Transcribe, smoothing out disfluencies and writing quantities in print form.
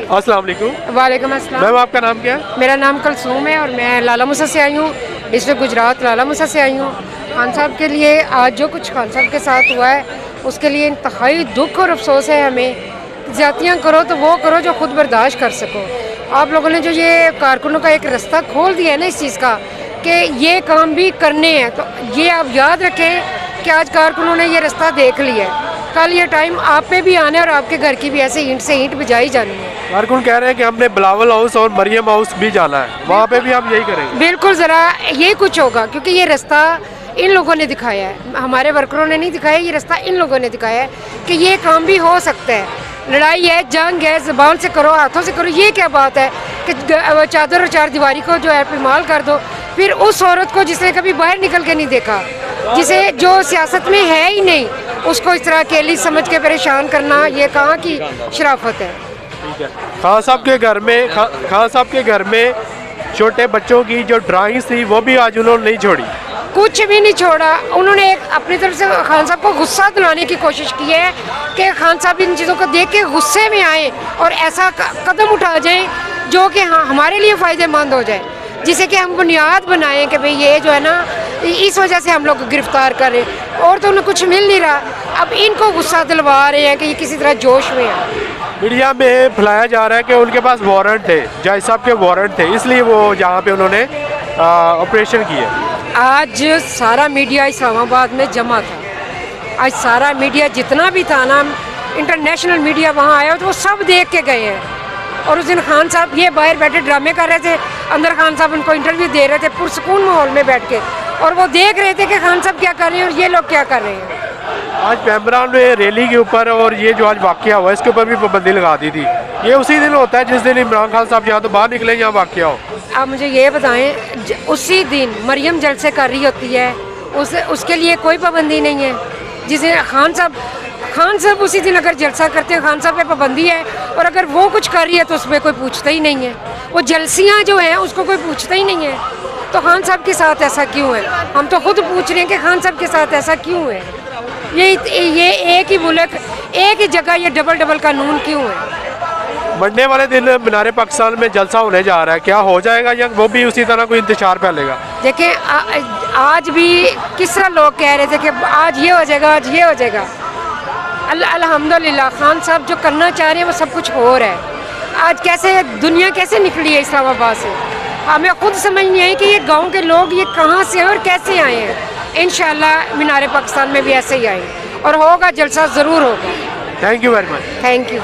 अस्सलाम वालेकुम। वालेकुम अस्सलाम। मैम आपका नाम क्या है? मेरा नाम कुलसूम है और मैं लाला मूसा से आई हूँ। डिस्ट्रिक्ट गुजरात लाला मूसा से आई हूँ। खान साहब के लिए आज जो कुछ खान साहब के साथ हुआ है उसके लिए इंतहाई दुख और अफसोस है हमें। ज़्यादतियाँ करो तो वो करो जो खुद बर्दाश्त कर सको। आप लोगों ने जो ये कारकुनों का एक रास्ता खोल दिया है ना इस चीज़ का कि ये काम भी करने हैं, तो ये आप याद रखें कि आज कारकुनों ने ये रास्ता देख लिया है। कल ये टाइम आप पे भी आना है और आपके घर की भी ऐसे ईंट से ईंट बजाई जानी है। कारकुन कह रहे हैं कि हमने बिलावल हाउस और मरियम हाउस भी जाना है, वहाँ पे भी हम यही करेंगे। बिल्कुल, ज़रा ये कुछ होगा क्योंकि ये रास्ता इन लोगों ने दिखाया है, हमारे वर्करों ने नहीं दिखाया। ये रास्ता इन लोगों ने दिखाया है कि ये काम भी हो सकता है। लड़ाई है, जंग है, ज़बान से करो, हाथों से करो। ये क्या बात है कि चादर और चार दीवारी को जो है पामाल कर दो। फिर उस औरत को जिसने कभी बाहर निकल के नहीं देखा, जिसे जो सियासत में है ही नहीं, उसको इस तरह अकेली समझ के परेशान करना, ये कहाँ की शराफत है। खान साहब के घर में छोटे बच्चों की जो ड्राइंग्स थी वो भी आज उन्होंने नहीं छोड़ी। कुछ भी नहीं छोड़ा। उन्होंने एक अपनी तरफ से खान साहब को गुस्सा दिलाने की कोशिश की है कि खान साहब इन चीज़ों को देख के गुस्से में आए और ऐसा कदम उठा जाए जो कि हाँ हमारे लिए फ़ायदेमंद हो जाए, जिसे कि हम बुनियाद बनाएं कि भाई ये जो है ना इस वजह से हम लोग गिरफ्तार कर रहे हैं और तो उन्हें कुछ मिल नहीं रहा। अब इनको गुस्सा दिलवा रहे हैं कि ये किसी तरह जोश में है। मीडिया में फैलाया जा रहा है कि उनके पास वारंट थे, जज साहब के वारंट थे, इसलिए वो यहाँ पे उन्होंने ऑपरेशन किया। आज सारा मीडिया इस्लामाबाद में जमा था। आज सारा मीडिया जितना भी था ना, इंटरनेशनल मीडिया वहाँ आया तो वो सब देख के गए हैं। और उस दिन खान साहब ये बाहर बैठे ड्रामे कर रहे थे, अंदर खान साहब उनको इंटरव्यू दे रहे थे पुरसकून माहौल में बैठ के, और वो देख रहे थे कि खान साहब क्या कर रहे हैं और ये लोग क्या कर रहे हैं। आज पैमरान में रैली के ऊपर और ये जो आज वाक़या हुआ इसके ऊपर भी पाबंदी लगा दी थी। ये उसी दिन होता है जिस दिन इमरान खान साहब यहाँ तो बाहर निकले, यहाँ वाक़या हो। आप मुझे ये बताएं, उसी दिन मरियम जलसे कर रही होती है, उसके लिए कोई पाबंदी नहीं है। जिसे खान साहब उसी दिन अगर जलसा करते हैं, खान साहब पे पाबंदी है, और अगर वो कुछ कर रही है तो उसमें कोई पूछता ही नहीं है। वो जलसियाँ जो हैं उसको कोई पूछता ही नहीं है। तो खान साहब के साथ ऐसा क्यों है? हम तो खुद पूछ रहे हैं कि खान साहब के साथ ऐसा क्यों है? ये एक ही मुल्क, एक ही जगह, ये डबल कानून क्यों है? मंडे वाले दिन मीनार पाकिस्तान में जलसा होने जा रहा है, क्या हो जाएगा या वो भी उसी तरह कोई इंतशार फैलेगा? देखिए, आज भी किस तरह लोग कह रहे थे कि आज ये हो जाएगा, आज ये हो जाएगा। अल्हम्दुलिल्लाह खान साहब जो करना चाह रहे हैं वो सब कुछ हो रहा है। आज कैसे दुनिया कैसे निकली है इस्लामाबाद से, हमें खुद समझ नहीं आई कि ये गांव के लोग ये कहाँ से हैं और कैसे आए हैं। इंशाल्लाह मीनार पाकिस्तान में भी ऐसे ही आए और होगा, जलसा ज़रूर होगा। Thank you very much. Thank you.